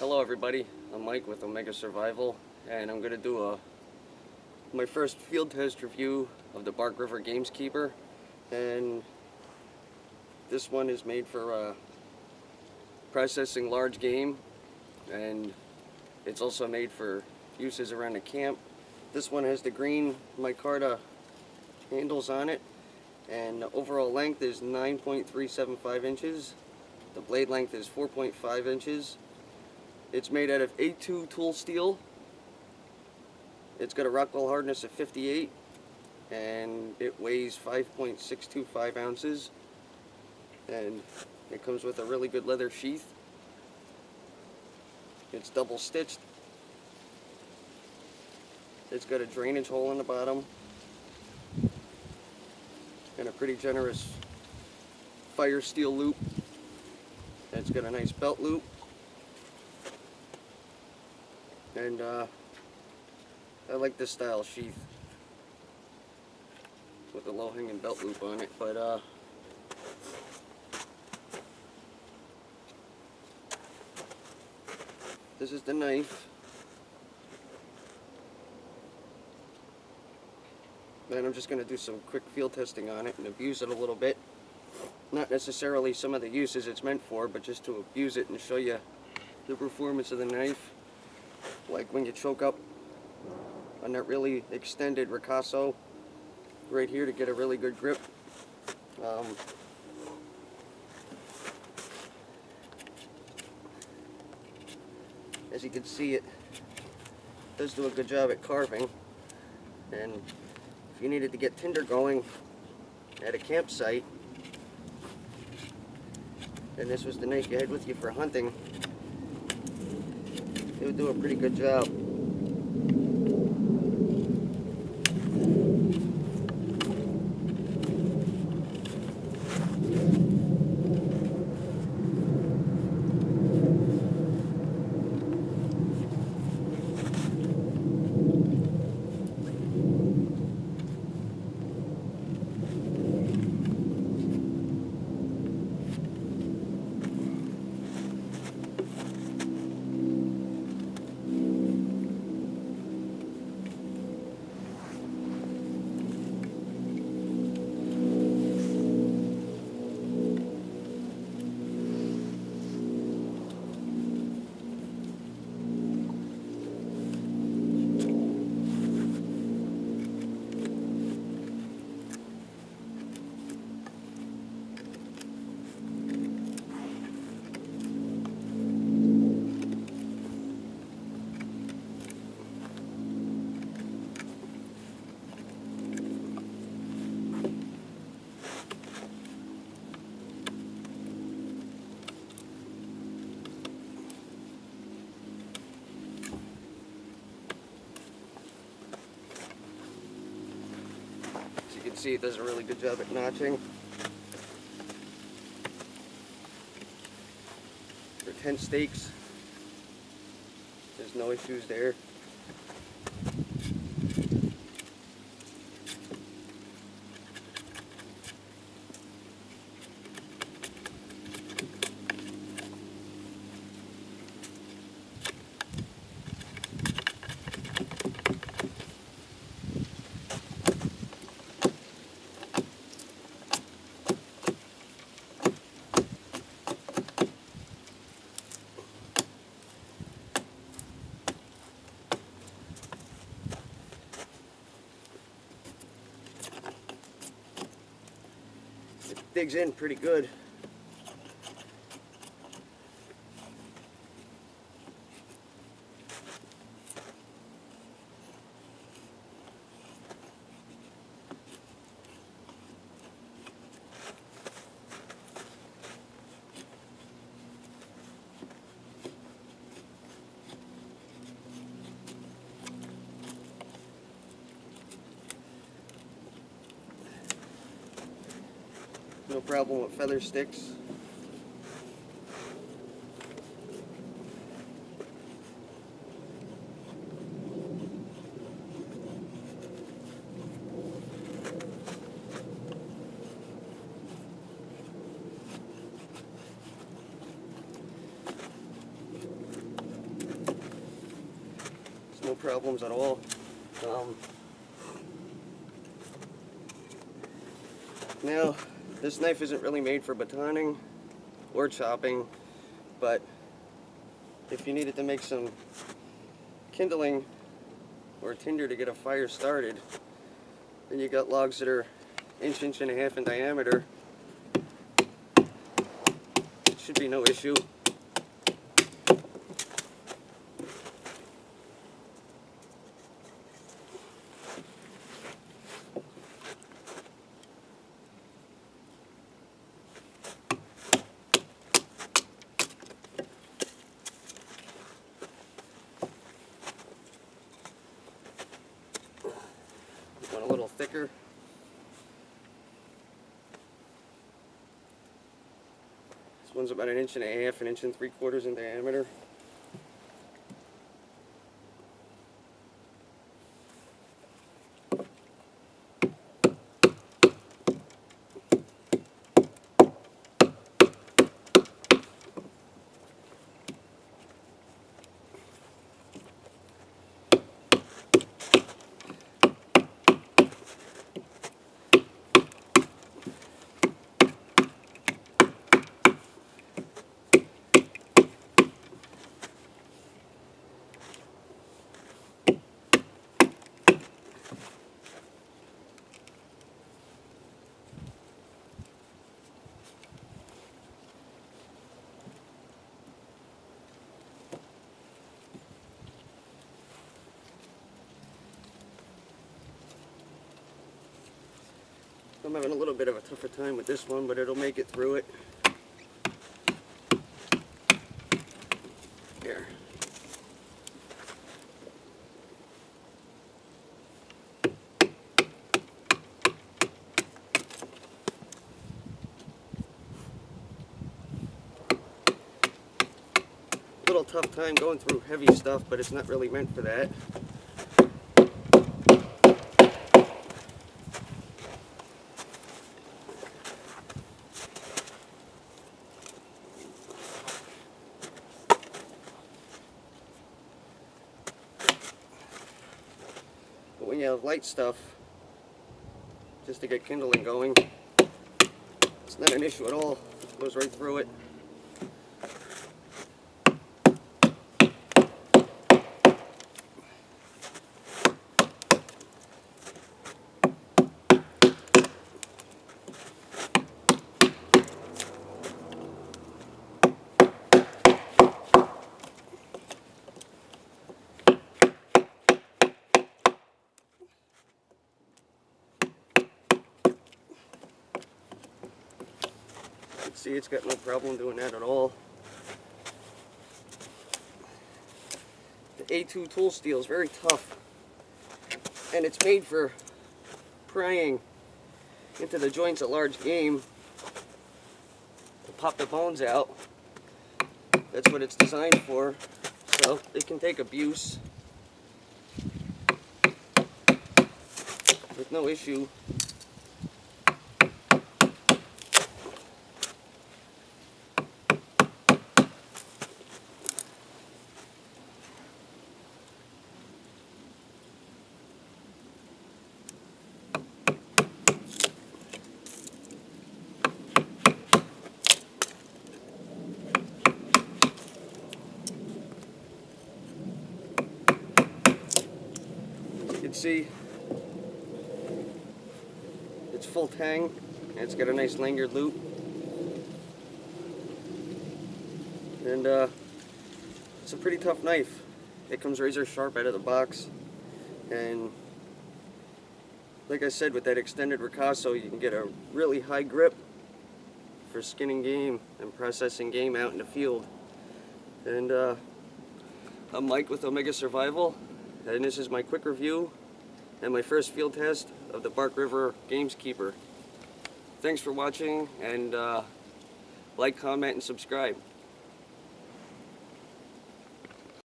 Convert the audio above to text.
Hello everybody, I'm Mike with Omega Survival, and I'm going to do my first field test review of the Bark River Gameskeeper. And this one is made for processing large game, and it's also made for uses around the camp. This one has the green micarta handles on it, and the overall length is 9.375 inches. The blade length is 4.5 inches. It's made out of A2 tool steel. It's got a Rockwell hardness of 58, and it weighs 5.625 ounces. And it comes with a really good leather sheath. It's double stitched. It's got a drainage hole in the bottom and a pretty generous fire steel loop. It's got a nice belt loop. And I like this style sheath with the low hanging belt loop on it, but this is the knife. And I'm just going to do some quick field testing on it and abuse it a little bit. Not necessarily some of the uses it's meant for, but just to abuse it and show you the performance of the knife. Like when you choke up on that really extended ricasso right here to get a really good grip. As you can see, it does do a good job at carving. And if you needed to get tinder going at a campsite, and this was the knife you had with you for hunting, it would do a pretty good job. You can see it does a really good job at notching. For tent stakes, there's no issues there. Digs in pretty good. No problem with feather sticks. no problems at all. Now, this knife isn't really made for batoning or chopping, but if you needed to make some kindling or tinder to get a fire started, then you got logs that are inch and a half in diameter, it should be no issue. One a little thicker. This one's about 1.5 inches, 1 3/4 inches in diameter. I'm having a little bit of a tougher time with this one, but it'll make it through it. There. Little tough time going through heavy stuff, but it's not really meant for that. But when you have light stuff, just to get kindling going, it's not an issue at all. It goes right through it. See, it's got no problem doing that at all. The A2 tool steel is very tough, and it's made for prying into the joints of large game to pop the bones out. That's what it's designed for, so it can take abuse with no issue. You can see it's full tang, and it's got a nice lanyard loop, and it's a pretty tough knife. It comes razor sharp out of the box, and like I said, with that extended ricasso, you can get a really high grip for skinning game and processing game out in the field. And I'm Mike with Omega Survival, and this is my quick review and my first field test of the Bark River Gameskeeper. Thanks for watching, and like, comment, and subscribe.